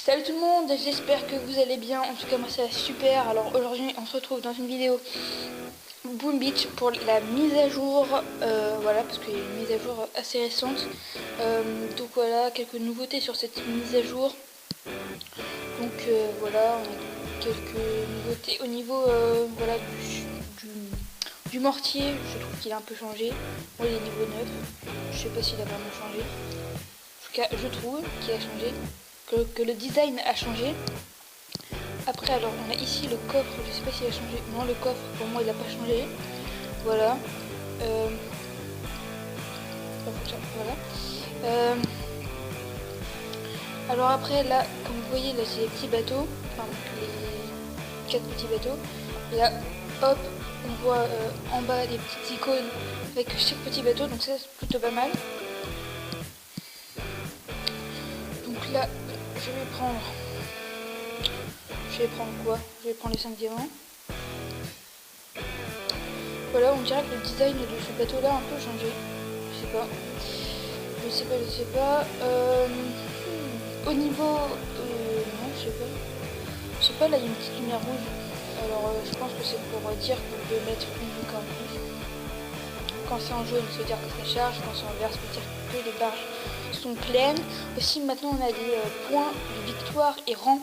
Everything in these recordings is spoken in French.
Salut tout le monde, j'espère que vous allez bien. En tout cas moi ça va super. Alors aujourd'hui on se retrouve dans une vidéo Boom Beach pour la mise à jour, voilà, parce qu'il y a une mise à jour assez récente. Donc voilà, quelques nouveautés sur cette mise à jour. Donc voilà, on a quelques nouveautés au niveau voilà, du mortier. Je trouve qu'il a un peu changé. Bon, il est niveau 9, je sais pas s'il a vraiment changé. En tout cas je trouve qu'il a changé, que le design a changé. Après, alors on a ici le coffre, je sais pas s'il a changé. Non, le coffre pour moi il a pas changé. Voilà. Voilà. Alors après, là, comme vous voyez, là j'ai les petits bateaux, enfin les 4 petits bateaux. Et là, hop, on voit en bas des petites icônes avec chaque petit bateau, donc ça c'est plutôt pas mal. Donc là, je vais prendre. Je vais prendre quoi? Je vais prendre les 5 diamants. Voilà, on dirait que le design de ce bateau là a un peu changé. Je sais pas. Je sais pas. Au niveau... non, je sais pas. Je sais pas, là il y a une petite lumière rouge. Alors je pense que c'est pour dire qu'on peut mettre une lumière en plus. Quand c'est en jaune, ça veut dire que ça charge. Quand c'est en vert, ça veut dire que les barges sont pleines. Aussi maintenant on a des points de victoire et rang.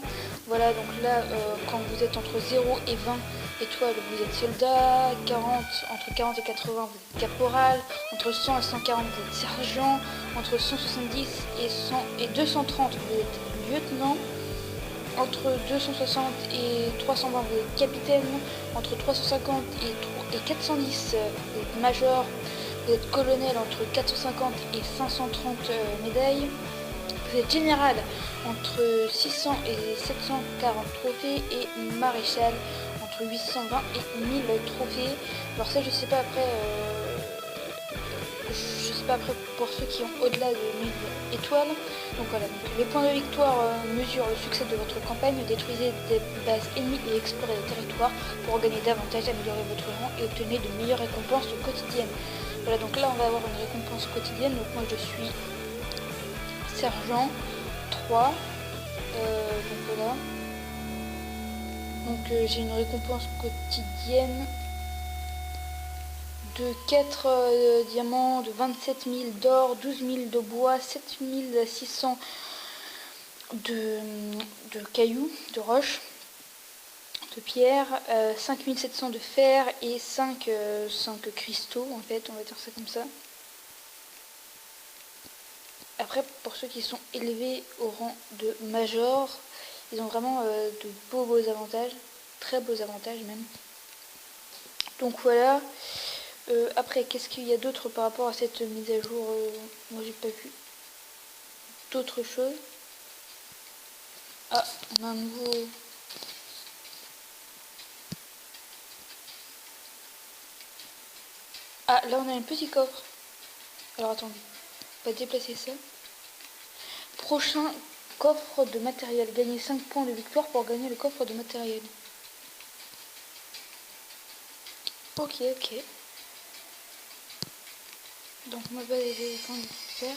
Voilà, donc là quand vous êtes entre 0 et 20 étoiles, vous êtes soldat, 40, entre 40 et 80, vous êtes caporal, entre 100 et 140, vous êtes sergent, entre 170 et 230, vous êtes lieutenant, entre 260 et 320, vous êtes capitaine, entre 350 et 410, vous êtes major, vous êtes colonel entre 450 et 530 médailles. Vous êtes général entre 600 et 740 trophées et maréchal entre 820 et 1000 trophées. Alors ça je sais pas après pour ceux qui ont au-delà de 1000 étoiles. Donc voilà, donc les points de victoire mesurent le succès de votre campagne. Détruisez des bases ennemies et explorez le territoire pour gagner davantage, améliorer votre rang et obtenir de meilleures récompenses quotidiennes. Voilà, donc là on va avoir une récompense quotidienne. Donc moi je suis sergent 3. Donc voilà. Donc j'ai une récompense quotidienne de 4 diamants, de 27 000 d'or, 12 000 de bois, 7 600 de cailloux, de roches, de pierre, 5 700 de fer et 5 cristaux en fait, on va dire ça comme ça. Après, pour ceux qui sont élevés au rang de major, ils ont vraiment de beaux avantages, très beaux avantages même. Donc voilà. Après, qu'est-ce qu'il y a d'autre par rapport à cette mise à jour? Moi, j'ai pas vu d'autres choses. Ah, on a un nouveau... Ah, là, on a un petit coffre. Alors, attendez. On va déplacer ça. Prochain coffre de matériel. Gagner 5 points de victoire pour gagner le coffre de matériel. Ok, ok. Donc, on va pas les points nécessaires.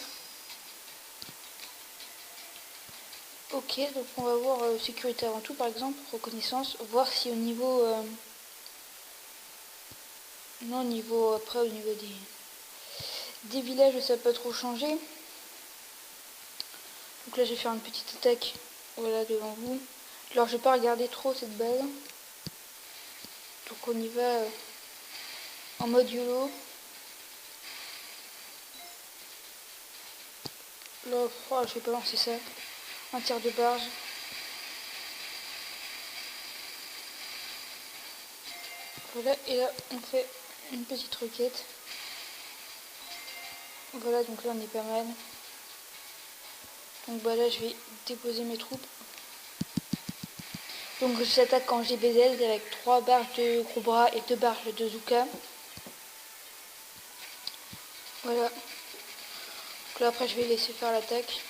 Ok, donc on va voir sécurité avant tout, par exemple, reconnaissance, voir si au niveau... non, niveau après, au niveau des villages, ça n'a pas trop changé. Donc là, je vais faire une petite attaque, voilà, devant vous. Alors, je vais pas regarder trop cette base. Donc on y va en mode YOLO. Là, oh, je vais pas lancer ça. Un tir de barge. Voilà, et là, on fait une petite roquette. Voilà, donc là, on est pas mal. Donc bah là, je vais déposer mes troupes. Donc j'attaque en GBZ avec 3 barges de gros bras et 2 barges de Zuka. Voilà. Donc là, après, je vais laisser faire l'attaque.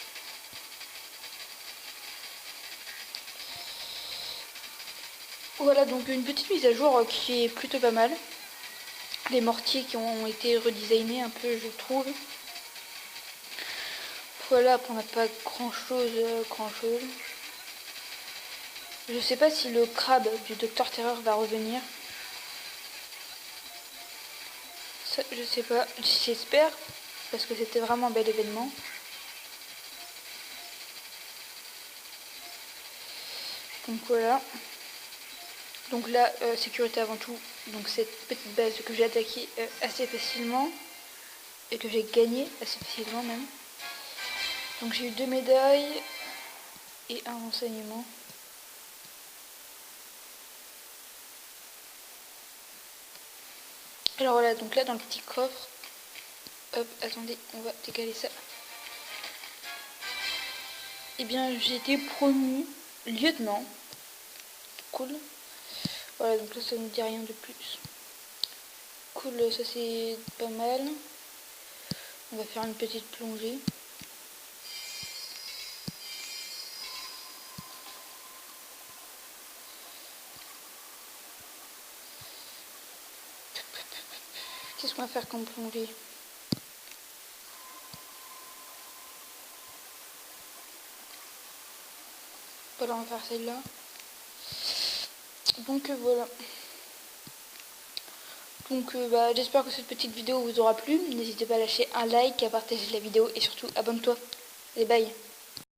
Voilà, donc une petite mise à jour qui est plutôt pas mal. Les mortiers qui ont été redesignés un peu, je trouve. Voilà, après on n'a pas grand chose. Je sais pas si le crabe du Docteur Terreur va revenir. Ça, je sais pas. J'espère, parce que c'était vraiment un bel événement. Donc voilà. Donc là, sécurité avant tout. Donc cette petite base que j'ai attaquée assez facilement. Et que j'ai gagné assez facilement même. Donc j'ai eu 2 médailles et un renseignement. Alors voilà, donc là dans le petit coffre, hop, attendez, on va décaler ça. Eh bien j'ai été promu lieutenant. Cool. Voilà, donc là ça ne dit rien de plus. Cool, ça c'est pas mal. On va faire une petite plongée. Qu'est-ce qu'on va faire comme plongée? Voilà, on va faire celle-là. Donc voilà. Donc bah, j'espère que cette petite vidéo vous aura plu. N'hésitez pas à lâcher un like, à partager la vidéo et surtout abonne-toi. Allez, bye.